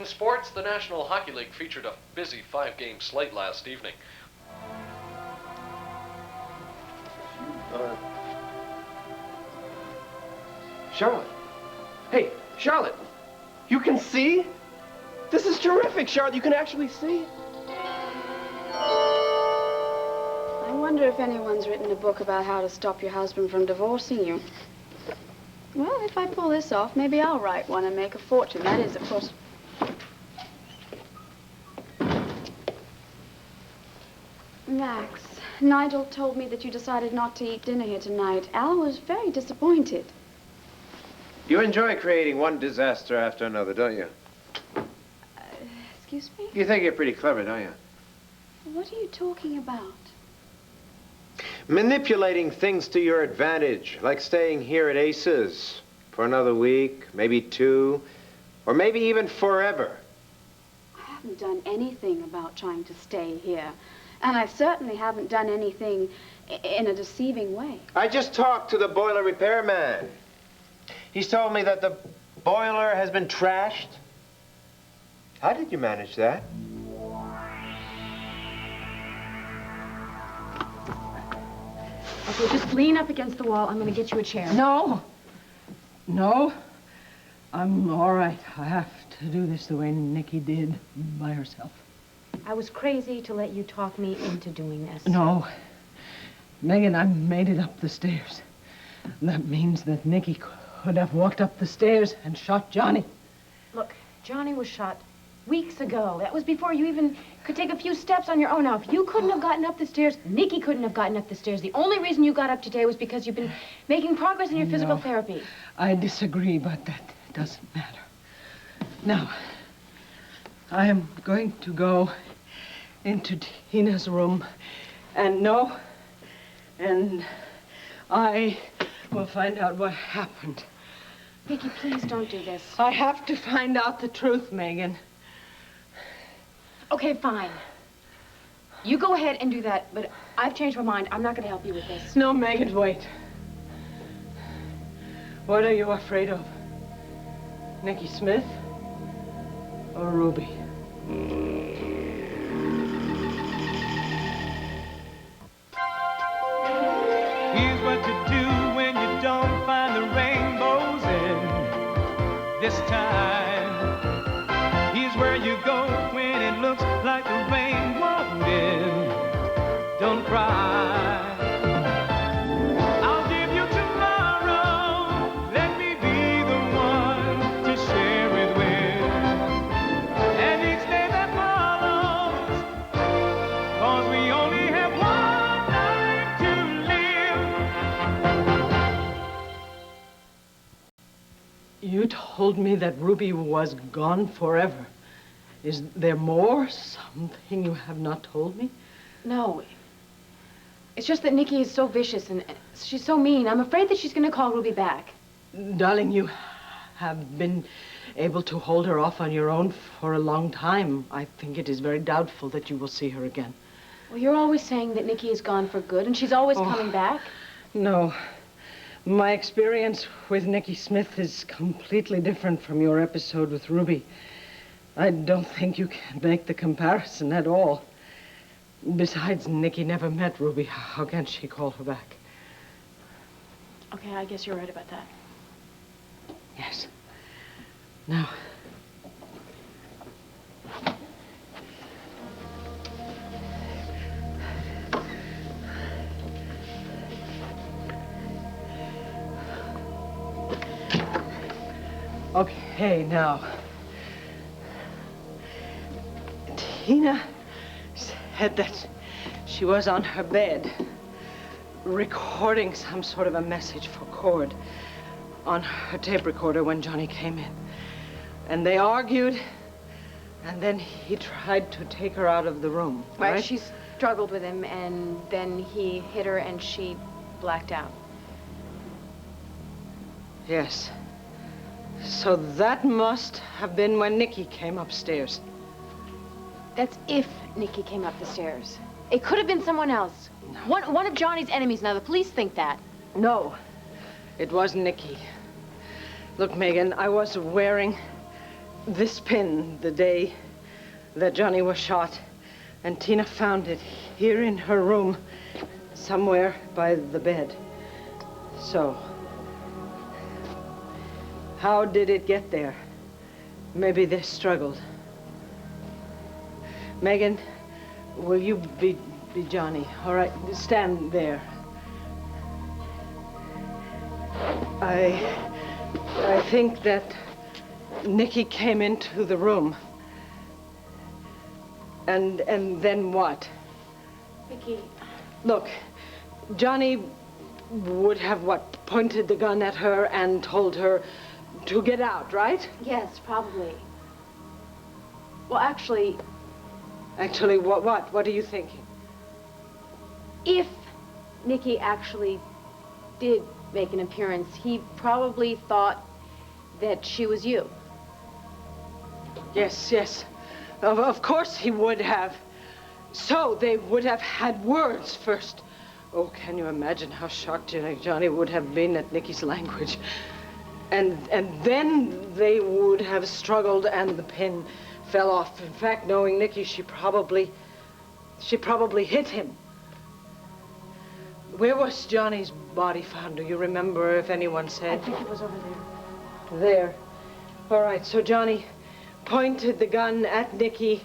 sports, the National Hockey League featured a busy 5-game slate last evening. Charlotte. Hey, Charlotte. You can see? This is terrific, Charlotte. You can actually see? I wonder if anyone's written a book about how to stop your husband from divorcing you. Well, if I pull this off, maybe I'll write one and make a fortune. That is, of course... Max, Nigel told me that you decided not to eat dinner here tonight. Alan was very disappointed. You enjoy creating one disaster after another, don't you? Excuse me? You think you're pretty clever, don't you? What are you talking about? Manipulating things to your advantage, like staying here at Aces for another week, maybe 2, or maybe even forever. I haven't done anything about trying to stay here. And I certainly haven't done anything in a deceiving way. I just talked to the boiler repairman. He's told me that the boiler has been trashed. How did you manage that? Okay, just lean up against the wall. I'm going to get you a chair. No. No. I'm all right. I have to do this the way Niki did by herself. I was crazy to let you talk me into doing this. No. Megan, I made it up the stairs. That means that Niki could have walked up the stairs and shot Johnny. Look, Johnny was shot weeks ago. That was before you even could take a few steps on your own. Now, if you couldn't have gotten up the stairs, Niki couldn't have gotten up the stairs. The only reason you got up today was because you've been making progress in your physical therapy. I disagree, but that doesn't matter. Now, I am going to go into Tina's room and I will find out what happened. Viki, please don't do this. I have to find out the truth, Megan. Okay, fine. You go ahead and do that, but I've changed my mind. I'm not going to help you with this. No, Megan, wait. What are you afraid of? Niki Smith or Ruby? Here's what to do when you don't find the rainbows in this time. Here's where you go when it looks like the rain won't end. Don't cry. I'll give you tomorrow. Let me be the one to share it with. And each day that follows, 'cause we only have one life to live. You told me that Ruby was gone forever. Is there more? Something you have not told me? No. It's just that Niki is so vicious and she's so mean. I'm afraid that she's going to call Ruby back. Darling, you have been able to hold her off on your own for a long time. I think it is very doubtful that you will see her again. Well, you're always saying that Niki is gone for good and she's always coming back. No. My experience with Niki Smith is completely different from your episode with Ruby. I don't think you can make the comparison at all. Besides, Niki never met Ruby. How can she call her back? Okay, I guess you're right about that. Yes. Now. Okay, now. Tina said that she was on her bed recording some sort of a message for Cord on her tape recorder when Johnny came in. And they argued, and then he tried to take her out of the room. Right? She struggled with him, and then he hit her, and she blacked out. Yes. So that must have been when Niki came upstairs. That's if Niki came up the stairs. It could have been someone else. No. One of Johnny's enemies. Now, the police think that. No, it was Niki. Look, Megan, I was wearing this pin the day that Johnny was shot, and Tina found it here in her room, somewhere by the bed. So, how did it get there? Maybe they struggled. Megan, will you be Johnny? All right, stand there. I think that Niki came into the room. And then what? Viki. Look, Johnny would have, what, pointed the gun at her and told her to get out, right? Yes, probably. Well, actually... Actually, what? What are you thinking? If Niki actually did make an appearance, he probably thought that she was you. Yes, yes. Of course he would have. So they would have had words first. Oh, can you imagine how shocked Johnny would have been at Niki's language? And then they would have struggled and the pin fell off. In fact, knowing Niki, she probably hit him. Where was Johnny's body found? Do you remember if anyone said? I think it was over there. There. All right, so Johnny pointed the gun at Niki,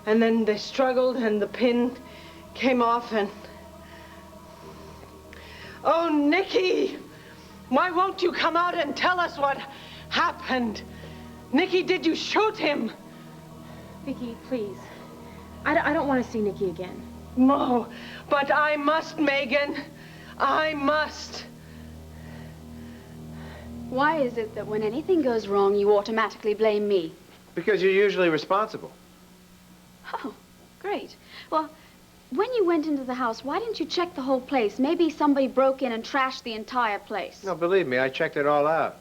and then they struggled and the pin came off and... Oh, Niki! Why won't you come out and tell us what happened? Niki, did you shoot him? Viki, please. I don't want to see Niki again. No, but I must, Megan. I must. Why is it that when anything goes wrong, you automatically blame me? Because you're usually responsible. Oh, great. Well, when you went into the house, why didn't you check the whole place? Maybe somebody broke in and trashed the entire place. No, believe me, I checked it all out.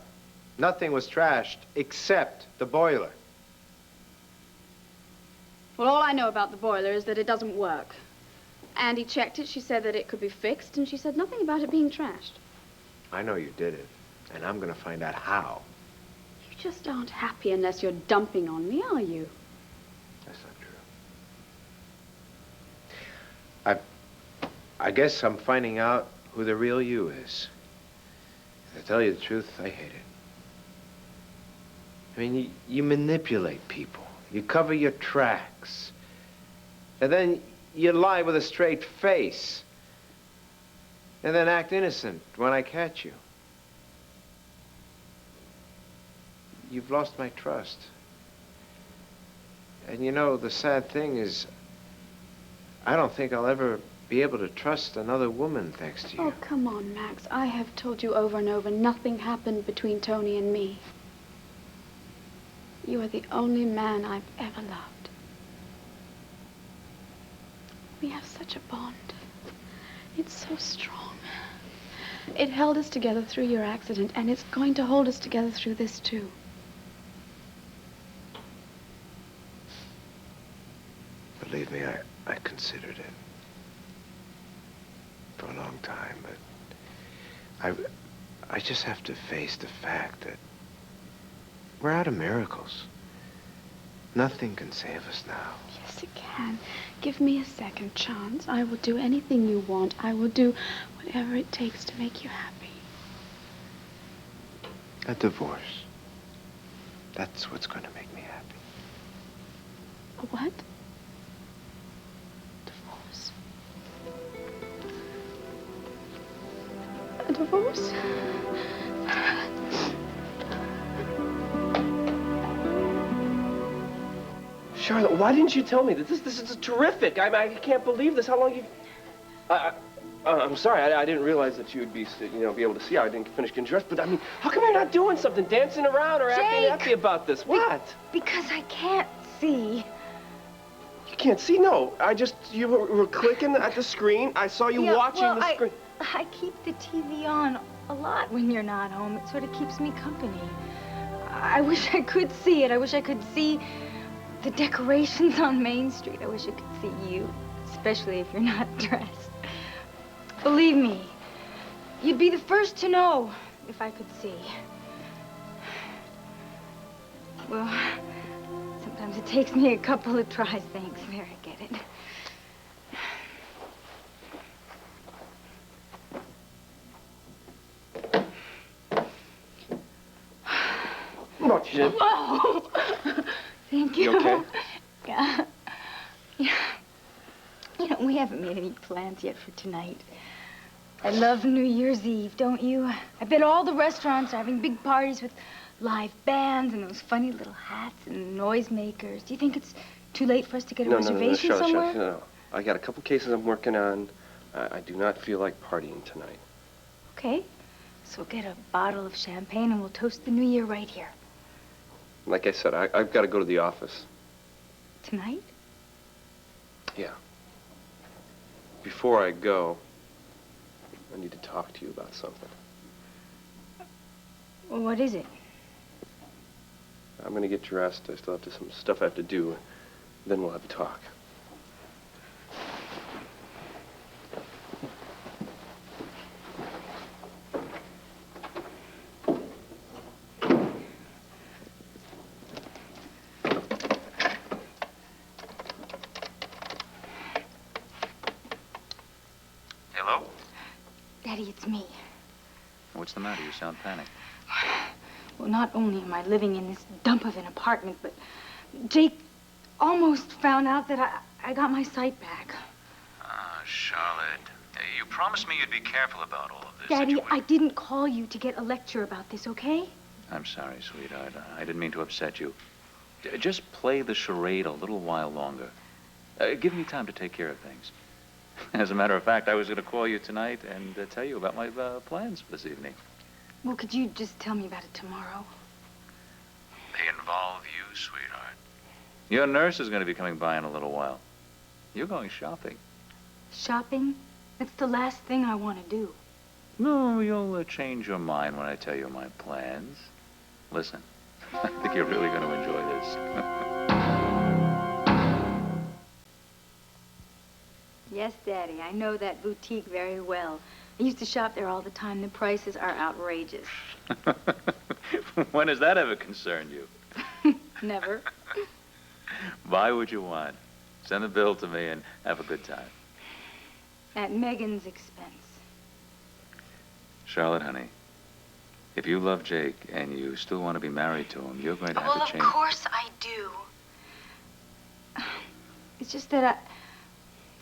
Nothing was trashed except the boiler. Well, all I know about the boiler is that it doesn't work. Andy checked it. She said that it could be fixed, and she said nothing about it being trashed. I know you did it, and I'm going to find out how. You just aren't happy unless you're dumping on me, are you? That's not true. I guess I'm finding out who the real you is. To tell you the truth, I hate it. I mean, you manipulate people. You cover your tracks. And then you lie with a straight face. And then act innocent when I catch you. You've lost my trust. And you know, the sad thing is, I don't think I'll ever be able to trust another woman thanks to you. Oh, come on, Max. I have told you over and over, nothing happened between Tony and me. You are the only man I've ever loved. We have such a bond. It's so strong. It held us together through your accident, and it's going to hold us together through this, too. Believe me, I considered it for a long time, but I just have to face the fact that we're out of miracles. Nothing can save us now. Yes, it can. Give me a second chance. I will do anything you want. I will do whatever it takes to make you happy. A divorce. That's what's going to make me happy. A what? Divorce. A divorce? Charlotte, why didn't you tell me that? This is terrific. I can't believe this. How long you... I'm sorry. I didn't realize that you would be, be able to see. I didn't finish getting dressed. But, I mean, how come you're not doing something? Dancing around or acting happy about this? What? Because I can't see. You can't see? No. You were clicking at the screen. I saw you watching the screen. I keep the TV on a lot when you're not home. It sort of keeps me company. I wish I could see it. I wish I could see the decorations on Main Street. I wish I could see you, especially if you're not dressed. Believe me, you'd be the first to know if I could see. Well, sometimes it takes me a couple of tries. Thanks. There, I get it. What, you did? Whoa! Thank you. You okay? Yeah. Yeah. You know, we haven't made any plans yet for tonight. I love New Year's Eve, don't you? I bet all the restaurants are having big parties with live bands and those funny little hats and noisemakers. Do you think it's too late for us to get a reservation Charlotte, somewhere? No. I got a couple cases I'm working on. I do not feel like partying tonight. Okay. So we'll get a bottle of champagne and we'll toast the new year right here. Like I said, I've got to go to the office. Tonight? Yeah. Before I go, I need to talk to you about something. Well, what is it? I'm going to get dressed. I still have some stuff I have to do. Then we'll have a talk. Hello? Daddy, it's me. What's the matter? You sound panicked. Well, not only am I living in this dump of an apartment, but Jake almost found out that I got my sight back. Charlotte, you promised me you'd be careful about all of this. Daddy, I didn't call you to get a lecture about this, okay? I'm sorry, sweetheart. I didn't mean to upset you. Just play the charade a little while longer. Give me time to take care of things. As a matter of fact, I was going to call you tonight and tell you about my plans for this evening. Well, could you just tell me about it tomorrow? They involve you, sweetheart. Your nurse is going to be coming by in a little while. You're going shopping. Shopping? That's the last thing I want to do. No, you'll change your mind when I tell you my plans. Listen, I think you're really going to enjoy this. Yes, Daddy, I know that boutique very well. I used to shop there all the time. The prices are outrageous. When has that ever concerned you? Never. Buy what you want. Send the bill to me and have a good time. At Megan's expense. Charlotte, honey, if you love Jake and you still want to be married to him, you're going to have to change. Well, of course I do. It's just that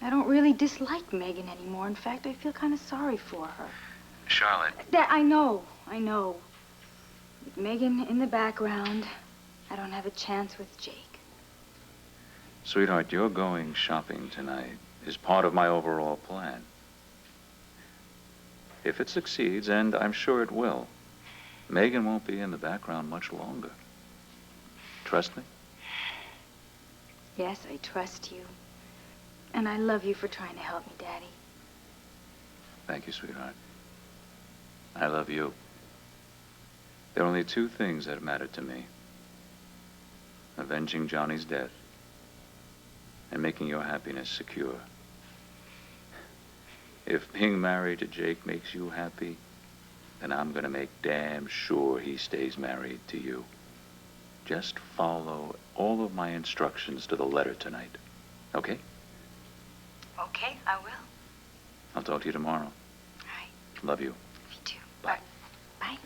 I don't really dislike Megan anymore. In fact, I feel kind of sorry for her. Charlotte. I know. With Megan in the background, I don't have a chance with Jake. Sweetheart, you're going shopping tonight is part of my overall plan. If it succeeds, and I'm sure it will, Megan won't be in the background much longer. Trust me? Yes, I trust you. And I love you for trying to help me, Daddy. Thank you, sweetheart. I love you. There are only two things that matter to me. Avenging Johnny's death and making your happiness secure. If being married to Jake makes you happy, then I'm gonna make damn sure he stays married to you. Just follow all of my instructions to the letter tonight, okay? Okay, I will. I'll talk to you tomorrow. All right. Love you. Me too. Bye. Bye.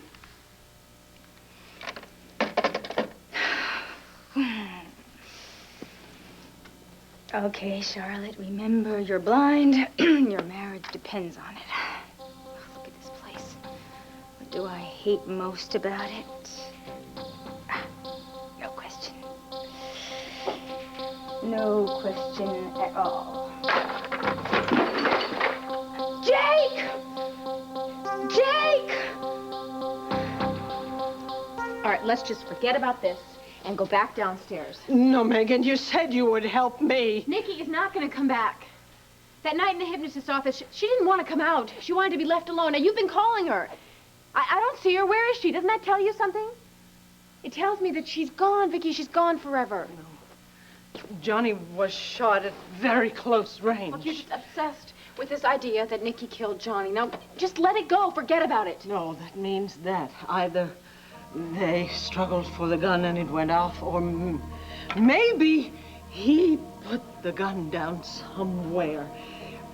Okay, Charlotte, remember you're blind. Your marriage depends on it. Look at this place. What do I hate most about it? No question. No question at all. Jake! Jake! All right, let's just forget about this and go back downstairs. No, Megan, you said you would help me. Nikki is not going to come back. That night in the hypnotist's office, she didn't want to come out. She wanted to be left alone. Now, you've been calling her. I don't see her. Where is she? Doesn't that tell you something? It tells me that she's gone, Viki. She's gone forever. No. Johnny was shot at very close range. Look, you're just obsessed with this idea that Nikki killed Johnny. Now, just let it go. Forget about it. No, that means that. Either They struggled for the gun and it went off, or maybe he put the gun down somewhere.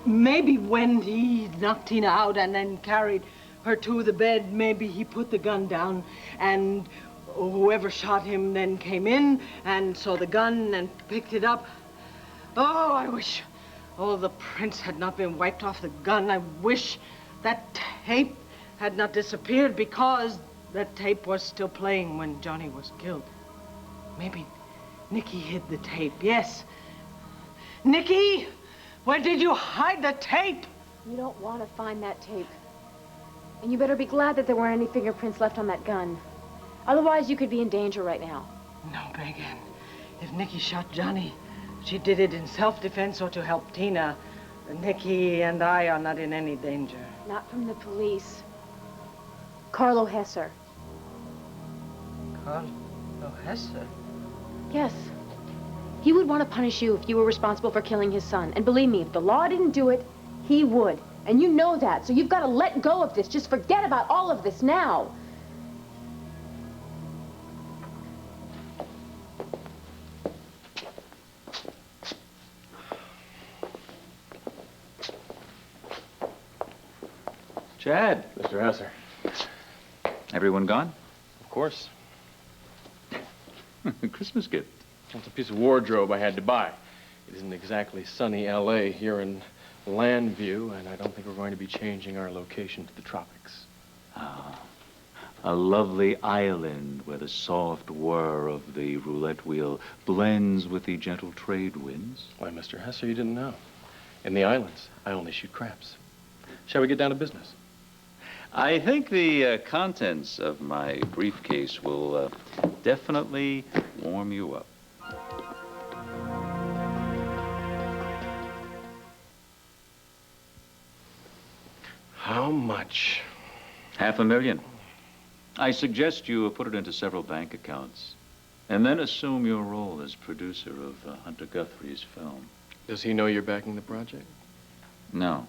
Maybe when he knocked Tina out and then carried her to the bed, maybe he put the gun down and whoever shot him then came in and saw the gun and picked it up. Oh, I wish all the prints had not been wiped off the gun. I wish that tape had not disappeared because that tape was still playing when Johnny was killed. Maybe Niki hid the tape, yes. Niki, where did you hide the tape? You don't want to find that tape. And you better be glad that there weren't any fingerprints left on that gun. Otherwise, you could be in danger right now. No, Megan. If Niki shot Johnny, she did it in self-defense or to help Tina. Niki and I are not in any danger. Not from the police. Carlo Hesser. Carlo Hesser? Yes. He would want to punish you if you were responsible for killing his son. And believe me, if the law didn't do it, he would. And you know that, so you've got to let go of this. Just forget about all of this now. Chad. Mr. Hesser. Everyone gone? Of course. Christmas gift. It's a piece of wardrobe I had to buy. It isn't exactly sunny L.A. here in Landview, and I don't think we're going to be changing our location to the tropics. Ah, a lovely island where the soft whir of the roulette wheel blends with the gentle trade winds. Why, Mr. Hesser, you didn't know. In the islands, I only shoot crabs. Shall we get down to business? I think the contents of my briefcase will definitely warm you up. How much? $500,000. I suggest you put it into several bank accounts and then assume your role as producer of Hunter Guthrie's film. Does he know you're backing the project? No.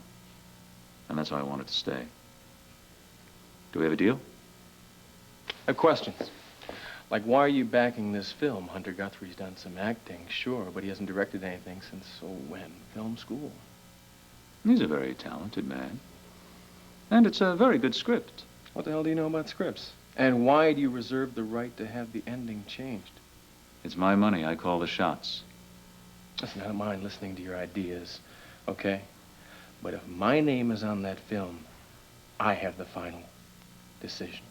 And that's why I wanted to stay. Do we have a deal? I have questions. Like, why are you backing this film? Hunter Guthrie's done some acting, sure, but he hasn't directed anything since, when? Film school. He's a very talented man. And it's a very good script. What the hell do you know about scripts? And why do you reserve the right to have the ending changed? It's my money. I call the shots. Listen, I don't mind listening to your ideas, okay? But if my name is on that film, I have the final decision.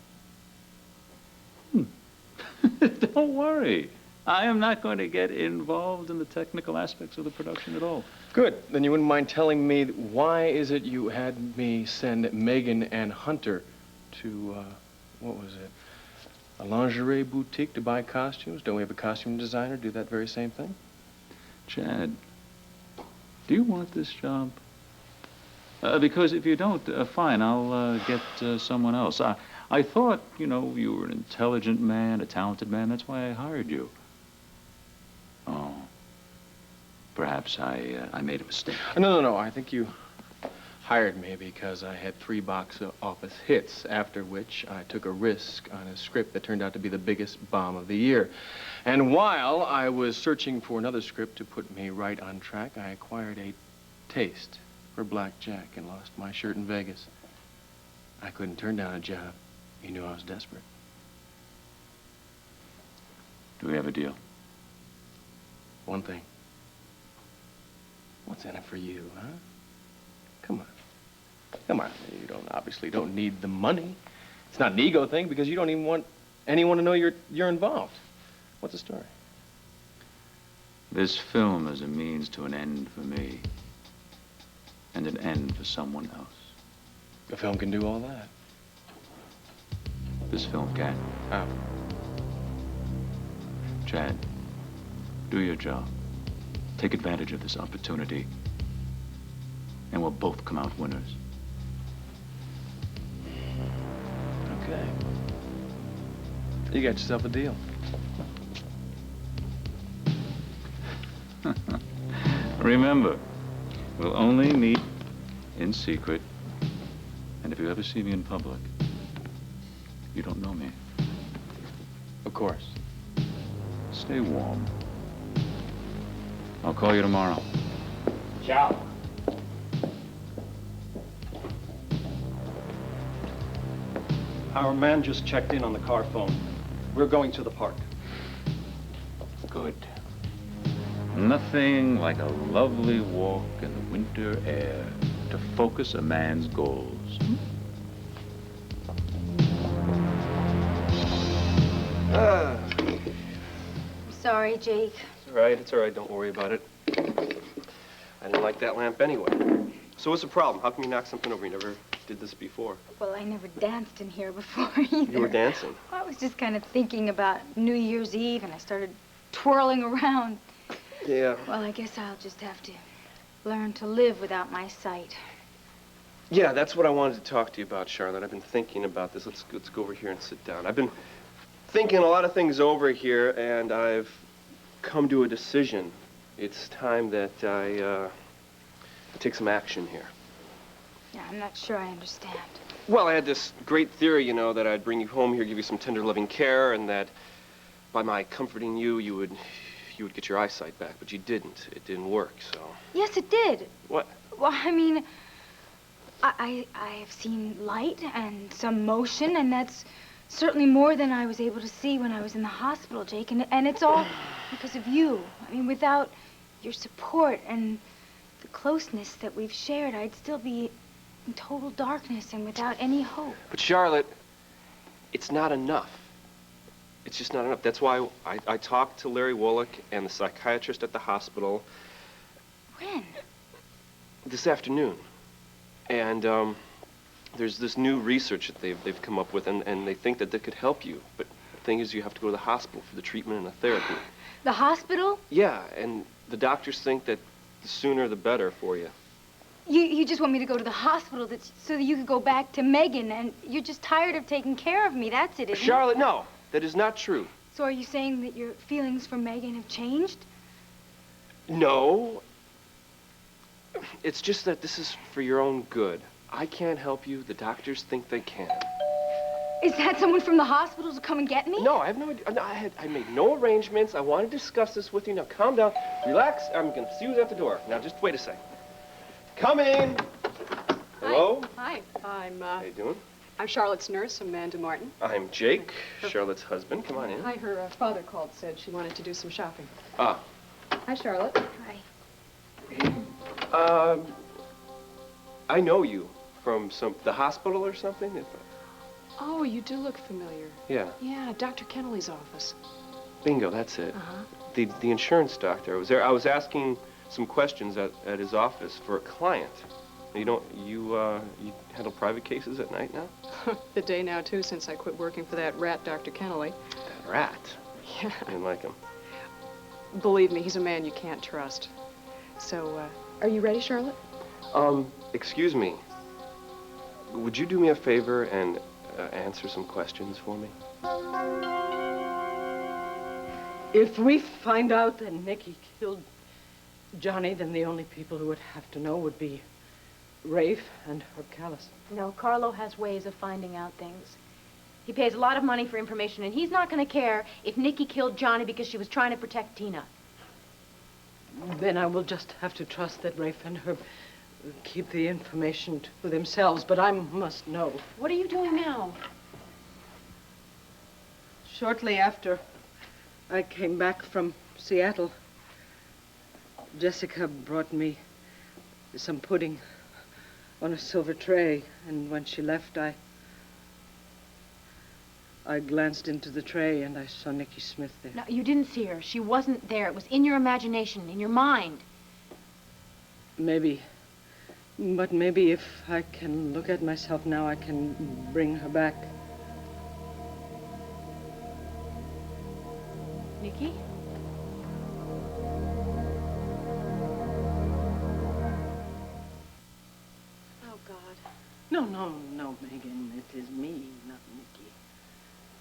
Don't worry. I am not going to get involved in the technical aspects of the production at all. Good. Then you wouldn't mind telling me why is it you had me send Megan and Hunter to, what was it? A lingerie boutique to buy costumes? Don't we have a costume designer do that very same thing? Chad, do you want this job? Because if you don't, fine, I'll get someone else. I thought, you know, you were an intelligent man, a talented man. That's why I hired you. Oh. Perhaps I made a mistake. No. I think you hired me because I had 3 box office hits, after which I took a risk on a script that turned out to be the biggest bomb of the year. And while I was searching for another script to put me right on track, I acquired a taste for blackjack and lost my shirt in Vegas. I couldn't turn down a job. You knew I was desperate. Do we have a deal? One thing. What's in it for you, huh? Come on. Come on. You obviously don't need the money. It's not an ego thing because you don't even want anyone to know you're involved. What's the story? This film is a means to an end for me. And an end for someone else. The film can do all that. This film can. How? Chad, do your job. Take advantage of this opportunity. And we'll both come out winners. Okay. You got yourself a deal. Remember, we'll only meet in secret. And if you ever see me in public, you don't know me. Of course. Stay warm. I'll call you tomorrow. Ciao. Our man just checked in on the car phone. We're going to the park. Good. Nothing like a lovely walk in the winter air to focus a man's goals. Sorry, Jake. It's all right, don't worry about it. I didn't like that lamp anyway. So what's the problem? How come you knocked something over? You never did this before. Well, I never danced in here before either. You were dancing? I was just kind of thinking about New Year's Eve, and I started twirling around. Yeah. Well, I guess I'll just have to learn to live without my sight. Yeah, that's what I wanted to talk to you about, Charlotte. I've been thinking about this. Let's go over here and sit down. I've been thinking a lot of things over here, and I've come to a decision. It's time that I take some action here. Yeah, I'm not sure I understand. Well, I had this great theory, you know, that I'd bring you home here, give you some tender, loving care, and that by my comforting you, you would get your eyesight back. But you didn't. It didn't work, so... Yes, it did. What? Well, I mean, I have seen light and some motion, and that's certainly more than I was able to see when I was in the hospital, Jake. And it's all because of you. I mean, without your support and the closeness that we've shared, I'd still be in total darkness and without any hope. But Charlotte, it's not enough. It's just not enough. That's why I talked to Larry Woloch and the psychiatrist at the hospital. When? This afternoon. And there's this new research that they've come up with, and they think that could help you. But the thing is, you have to go to the hospital for the treatment and the therapy. The hospital? Yeah, and the doctors think that the sooner the better for you. You just want me to go to the hospital so that you could go back to Megan, and you're just tired of taking care of me. That's it, isn't Charlotte, no. That is not true. So are you saying that your feelings for Megan have changed? No. It's just that this is for your own good. I can't help you. The doctors think they can. Is that someone from the hospital to come and get me? No, I have no idea. No, I made no arrangements. I want to discuss this with you. Now, calm down. Relax. I'm going to see you at the door. Now, just wait a second. Come in. Hello? Hi. How you doing? I'm Charlotte's nurse, Amanda Martin. I'm Jake, Charlotte's husband. Come on in. Hi, her father called, said she wanted to do some shopping. Ah. Hi, Charlotte. Hi. I know you from the hospital or something. Oh, you do look familiar. Yeah. Yeah, Dr. Kennelly's office. Bingo, that's it. Uh-huh. The insurance doctor. I was there. I was asking some questions at his office for a client. You handle private cases at night now? The day now, too, since I quit working for that rat, Dr. Kennelly. That rat? Yeah. I didn't like him. Believe me, he's a man you can't trust. So, are you ready, Charlotte? Excuse me. Would you do me a favor and answer some questions for me? If we find out that Niki killed Johnny, then the only people who would have to know would be Rafe and Herb Callis. No, Carlo has ways of finding out things. He pays a lot of money for information, and he's not going to care if Niki killed Johnny because she was trying to protect Tina. Then I will just have to trust that Rafe and Herb keep the information to themselves, but I must know. What are you doing now? Shortly after I came back from Seattle, Jessica brought me some pudding on a silver tray, and when she left, I glanced into the tray and I saw Niki Smith there. No, you didn't see her. She wasn't there. It was in your imagination, in your mind. Maybe. But maybe if I can look at myself now, I can bring her back. Niki? Oh, God. No, Megan. It is me, not Niki.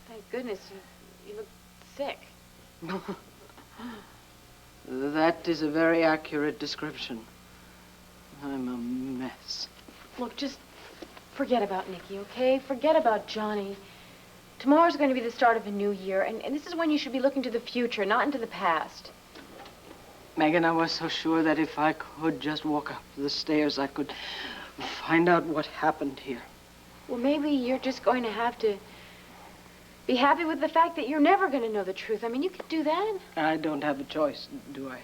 Thank goodness. You look sick. That is a very accurate description. I'm a mess. Look, just forget about Niki, okay? Forget about Johnny. Tomorrow's going to be the start of a new year, and this is when you should be looking to the future, not into the past. Megan, I was so sure that if I could just walk up the stairs, I could find out what happened here. Well, maybe you're just going to have to be happy with the fact that you're never going to know the truth. I mean, you could do that. I don't have a choice, do I?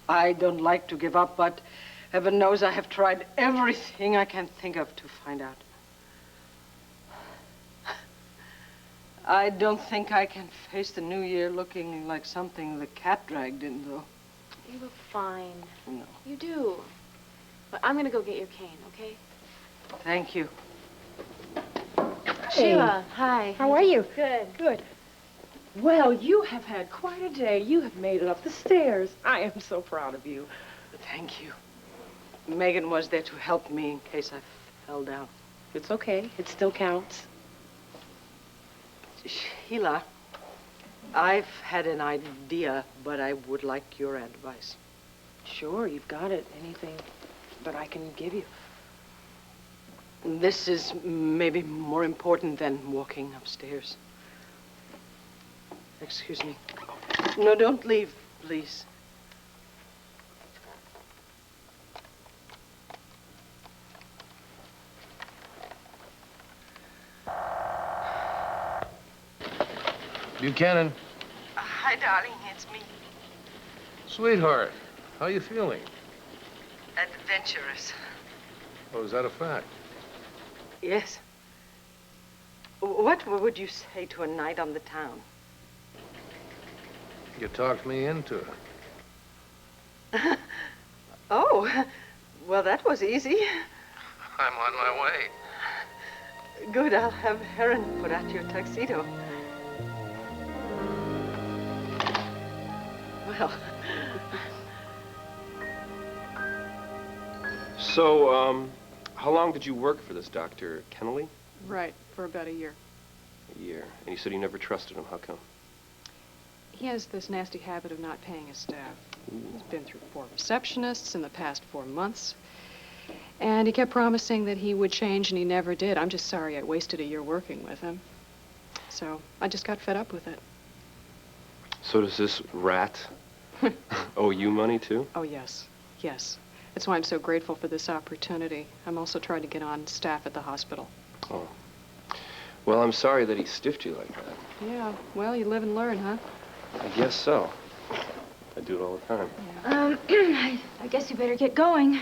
I don't like to give up, but heaven knows I have tried everything I can think of to find out. I don't think I can face the new year looking like something the cat dragged in, though. You look fine. No. You do. But I'm going to go get your cane, okay? Thank you. Sheila, hi. How are you? Good. Good. Well, you have had quite a day. You have made it up the stairs. I am so proud of you. Thank you. Megan was there to help me in case I fell down. It's okay. It still counts. Sheila, I've had an idea, but I would like your advice. Sure, you've got it. Anything that I can give you. This is maybe more important than walking upstairs. Excuse me. No, don't leave, please. Buchanan. Hi, darling. It's me. Sweetheart, how you feeling? Adventurous. Oh, is that a fact? Yes. What would you say to a night on the town? You talked me into it. Oh, well, that was easy. I'm on my way. Good, I'll have Heron put out your tuxedo. Well. So, how long did you work for this Dr. Kennelly? Right, for about a year. A year. And you said you never trusted him. How come? He has this nasty habit of not paying his staff. He's been through 4 receptionists in the past 4 months. And he kept promising that he would change, and he never did. I'm just sorry I wasted a year working with him. So I just got fed up with it. So does this rat owe you money, too? Oh, yes. Yes. That's why I'm so grateful for this opportunity. I'm also trying to get on staff at the hospital. Oh. Well, I'm sorry that he stiffed you like that. Yeah, well, you live and learn, huh? I guess so. I do it all the time. I guess you better get going.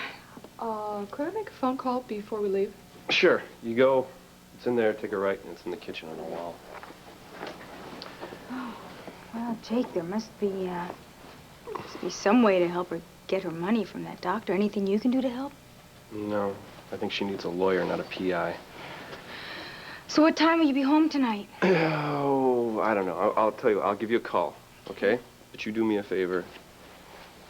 Could I make a phone call before we leave? Sure. You go. It's in there. Take a right, and it's in the kitchen on the wall. Oh, well, Jake, there must be some way to help her get her money from that doctor. Anything you can do to help? No. I think she needs a lawyer, not a PI. So what time will you be home tonight? Oh, I don't know. I'll tell you. I'll give you a call, okay? But you do me a favor,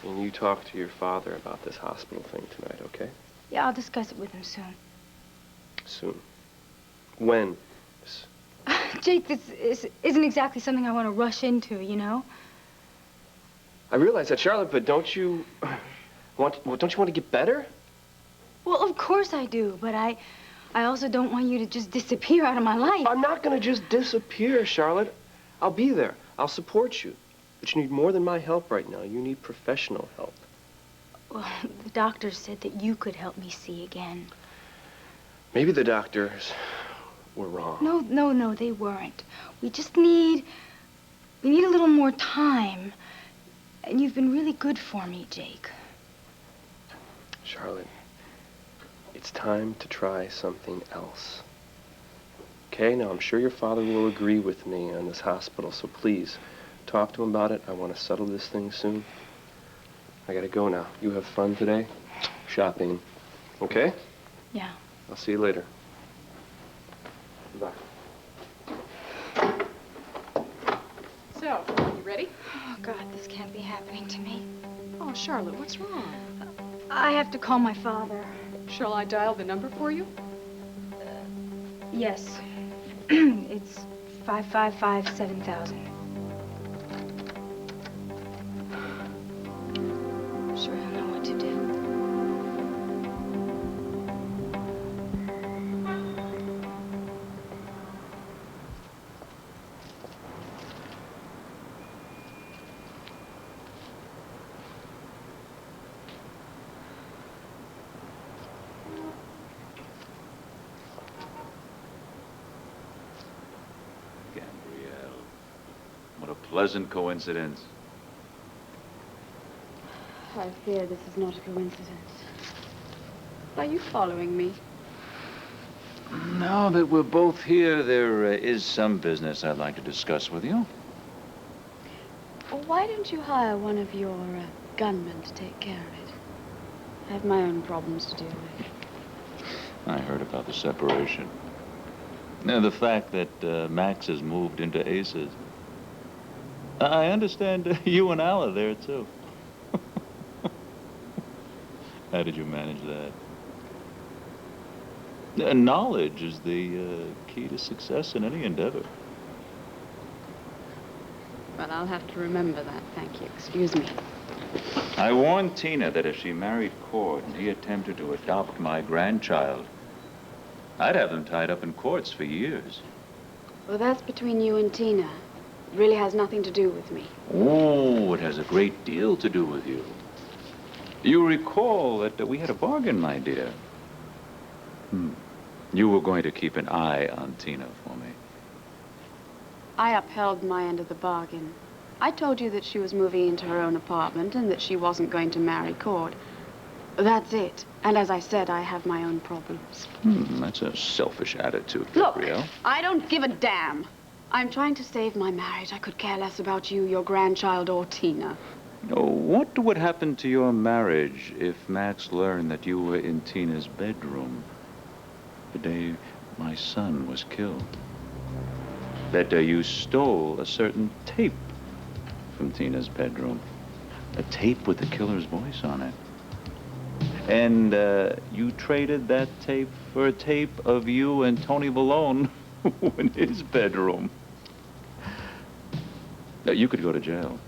and you talk to your father about this hospital thing tonight, okay? Yeah, I'll discuss it with him soon. Soon. When? Jake, this isn't exactly something I want to rush into, you know? I realize that, Charlotte, but don't you want to get better? Well, of course I do, but I also don't want you to just disappear out of my life. I'm not going to just disappear, Charlotte. I'll be there. I'll support you. But you need more than my help right now. You need professional help. Well, the doctor said that you could help me see again. Maybe the doctors were wrong. No, they weren't. We need a little more time. And you've been really good for me, Jake. Charlotte, it's time to try something else. Okay, now I'm sure your father will agree with me on this hospital, so please, talk to him about it. I want to settle this thing soon. I gotta go now. You have fun today? Shopping. Okay? Yeah. I'll see you later. Bye. So, you ready? Oh, God, this can't be happening to me. Oh, Charlotte, what's wrong? I have to call my father. Shall I dial the number for you? Yes. It's 555-7000. I'm sure he'll know what to do. pleasant coincidence. I fear this is not a coincidence. Are you following me? Now that we're both here, there is some business I'd like to discuss with you. Why don't you hire one of your gunmen to take care of it? I have my own problems to deal with. I heard about the separation. Now, the fact that Max has moved into Aces. I understand you and Al are there, too. How did you manage that? Knowledge is the key to success in any endeavor. But I'll have to remember that, thank you. Excuse me. I warned Tina that if she married Cord and he attempted to adopt my grandchild, I'd have them tied up in courts for years. Well, that's between you and Tina. It really has nothing to do with me. Oh, it has a great deal to do with you. You recall that we had a bargain, my dear. You were going to keep an eye on Tina for me. I upheld my end of the bargain. I told you that she was moving into her own apartment and that she wasn't going to marry Cord. That's it. And as I said, I have my own problems. That's a selfish attitude, Look, Gabrielle. I don't give a damn. I'm trying to save my marriage. I could care less about you, your grandchild, or Tina. Oh, what would happen to your marriage if Max learned that you were in Tina's bedroom the day my son was killed? That you stole a certain tape from Tina's bedroom. A tape with the killer's voice on it. And you traded that tape for a tape of you and Tony Malone in his bedroom. Now, you could go to jail.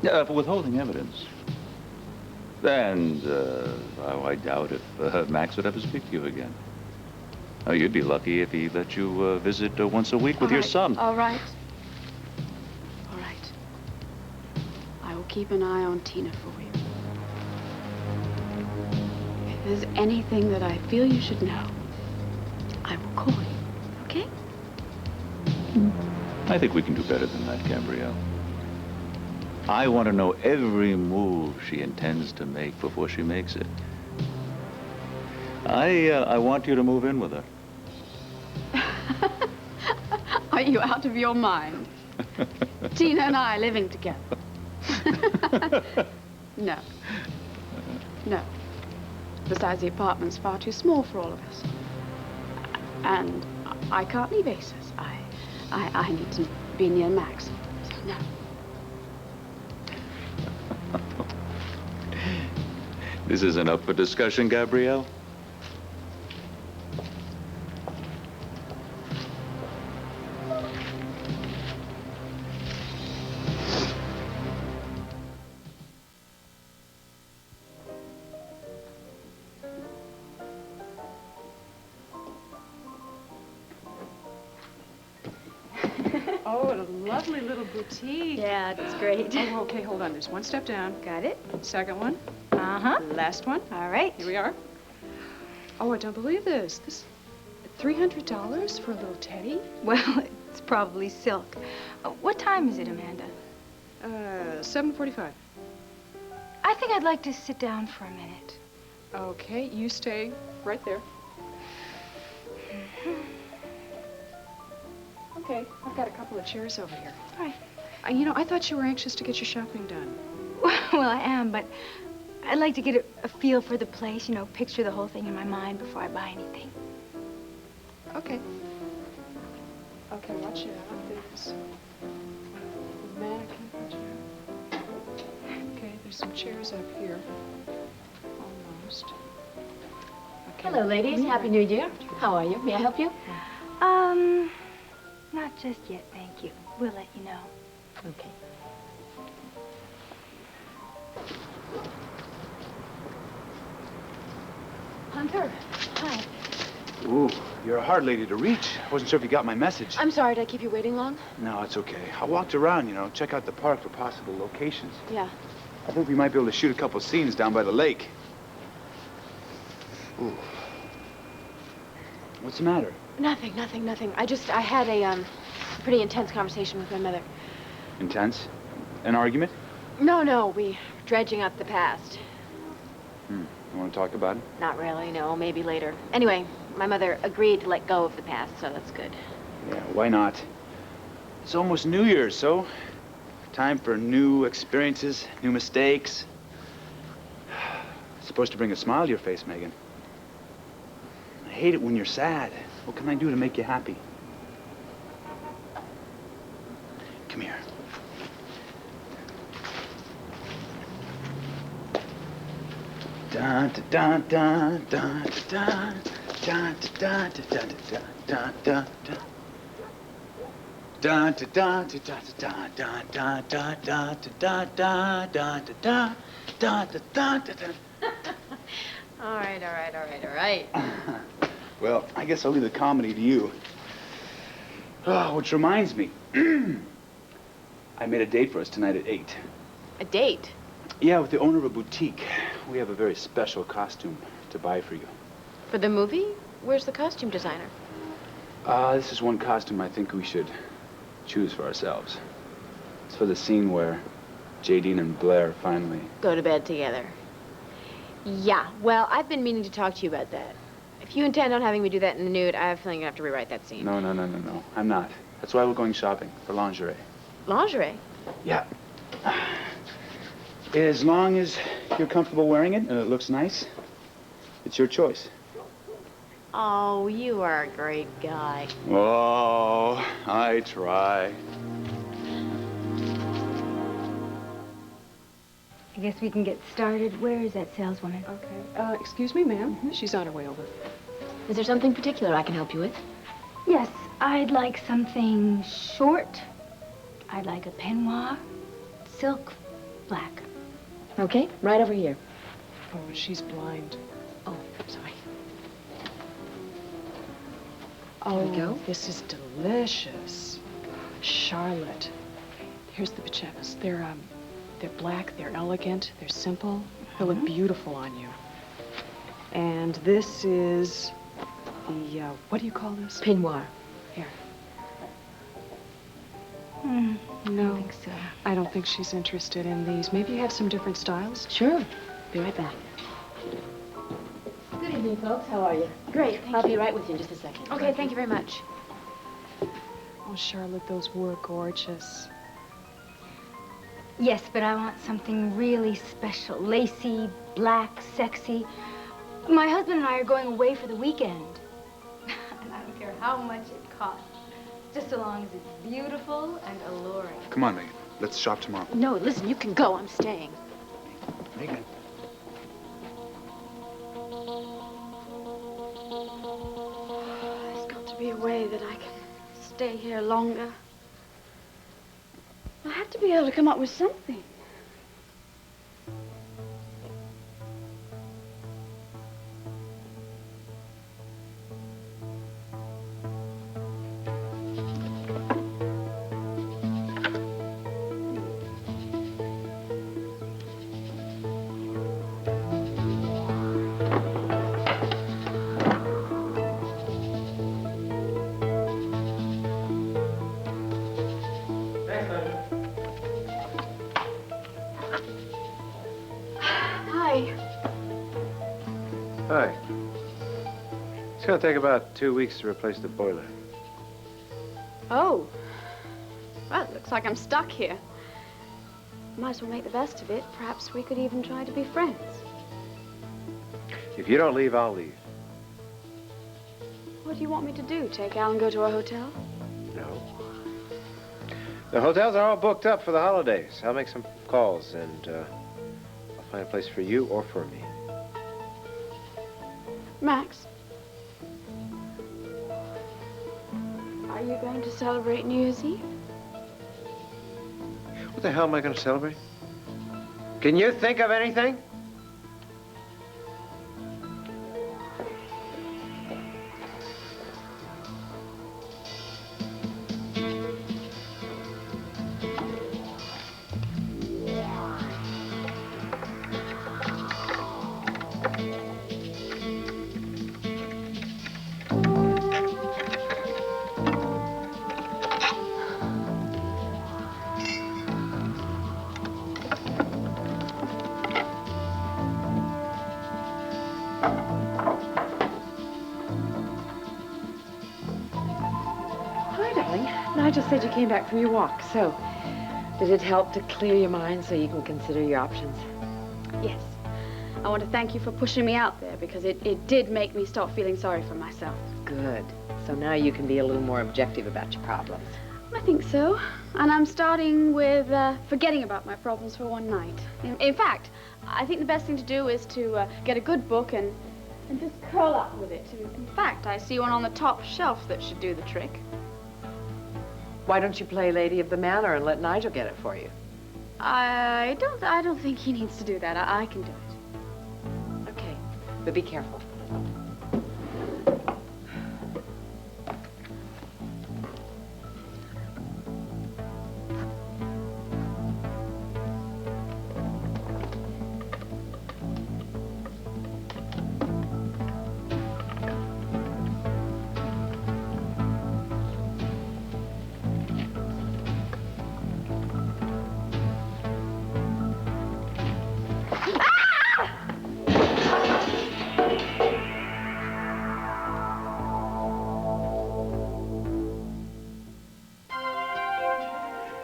For withholding evidence. And I doubt if Max would ever speak to you again. Oh, you'd be lucky if he let you visit once a week with your son. All right. All right. I will keep an eye on Tina for you. If there's anything that I feel you should know, I will call you, okay? I think we can do better than that, Gabrielle. I want to know every move she intends to make before she makes it. I want you to move in with her. Are you out of your mind? Tina and I living together. No. No. Besides, the apartment's far too small for all of us. And I can't leave Aces. I need to be near Max. So, no. This isn't up for discussion, Gabrielle. Oh, what a lovely little boutique. Yeah, it's great. Oh, okay, hold on. There's one step down. Got it. Second one. Uh-huh. Last one. All right. Here we are. Oh, I don't believe this. This $300 for a little teddy? Well, it's probably silk. What time is it, Amanda? 7:45. I think I'd like to sit down for a minute. Okay, you stay right there. Okay, I've got a couple of chairs over here. All right. You know, I thought you were anxious to get your shopping done. Well, I am, but I'd like to get a feel for the place, you know, picture the whole thing in my mind before I buy anything. Okay. Okay, watch out. There's a mannequin. Watch out. Okay, there's some chairs up here. Almost. Okay. Hello, ladies. Happy New Year. How are you? May I help you? Not just yet, thank you. We'll let you know. Okay. Hunter, hi. Ooh, you're a hard lady to reach. I wasn't sure if you got my message. I'm sorry, did I keep you waiting long? No, it's okay. I walked around, you know, check out the park for possible locations. Yeah. I think we might be able to shoot a couple scenes down by the lake. Ooh. What's the matter? Nothing. I had a pretty intense conversation with my mother. Intense? An argument? No, we dredging up the past. You want to talk about it? Not really, no, maybe later. Anyway, my mother agreed to let go of the past, so that's good. Yeah, why not? It's almost New Year's, so time for new experiences, new mistakes. It's supposed to bring a smile to your face, Megan. I hate it when you're sad. What can I do to make you happy? Come here. Dun dun dun dun dun dun dun dun dun dun dun dun. Dun dun dun dun dun dun dun dun dun dun dun dun dun dun dun dun. All right. Well, I guess I'll leave the comedy to you. Oh, which reminds me. I made a date for us tonight at 8. A date? Yeah, with the owner of a boutique. We have a very special costume to buy for you. For the movie? Where's the costume designer? This is one costume I think we should choose for ourselves. It's for the scene where Jadine and Blair finally... Go to bed together. Yeah, well, I've been meaning to talk to you about that. If you intend on having me do that in the nude, I have a feeling I have to rewrite that scene. No. I'm not. That's why we're going shopping for lingerie. Lingerie? Yeah. As long as you're comfortable wearing it and it looks nice, it's your choice. Oh, you are a great guy. Oh, I try. I guess we can get started. Where is that saleswoman? Okay. Excuse me, ma'am. She's on her way over. Is there something particular I can help you with? Yes, I'd like something short. I'd like a peignoir, silk, black. Okay, right over here. Oh, she's blind. Oh, sorry. Oh, we go. This is delicious. Charlotte. Here's the pajamas. They're black, they're elegant, they're simple. They look beautiful on you. And this is the, what do you call this? Peignoir. Here. No, I think so. I don't think she's interested in these. Maybe you have some different styles? Sure. Be right back. Good evening, folks. How are you? Great, I'll be right with you in just a second. Okay, thank you very much. Oh, Charlotte, those were gorgeous. Yes, but I want something really special. Lacy, black, sexy. My husband and I are going away for the weekend. And I don't care how much it costs. Just so long as it's beautiful and alluring. Come on, Megan. Let's shop tomorrow. No, listen, you can go. I'm staying. Megan. There's got to be a way that I can stay here longer. I have to be able to come up with something. Hi. It's gonna take about 2 weeks to replace the boiler. Oh. Well, it looks like I'm stuck here. Might as well make the best of it. Perhaps we could even try to be friends. If you don't leave, I'll leave. What do you want me to do? Take Al and go to a hotel? No. The hotels are all booked up for the holidays. I'll make some calls and I'll find a place for you or for me. Max, are you going to celebrate New Year's Eve? What the hell am I going to celebrate? Can you think of anything? just said you came back from your walk, so did it help to clear your mind so you can consider your options? Yes. I want to thank you for pushing me out there because it did make me start feeling sorry for myself. Good. So now you can be a little more objective about your problems. I think so. And I'm starting with forgetting about my problems for one night. In fact, I think the best thing to do is to get a good book and just curl up with it. In fact, I see one on the top shelf that should do the trick. Why don't you play Lady of the Manor and let Nigel get it for you? I don't think he needs to do that. I can do it. Okay, but be careful.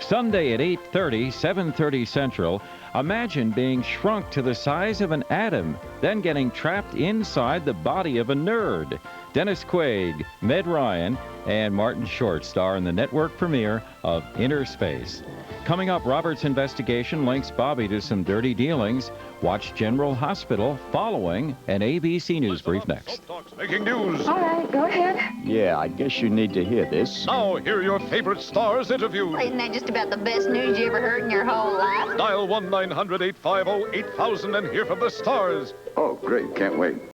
Sunday at 8:30, 7:30 Central, imagine being shrunk to the size of an atom, then getting trapped inside the body of a nerd. Dennis Quaid, Meg Ryan, and Martin Short star in the network premiere of Inner Space. Coming up, Robert's investigation links Bobby to some dirty dealings. Watch General Hospital following an ABC News brief next. Making news. All right, go ahead. Yeah, I guess you need to hear this. Now, hear your favorite stars interviewed. Isn't that just about the best news you ever heard in your whole life? Dial 1-900-850-8000 and hear from the stars. Oh, great. Can't wait.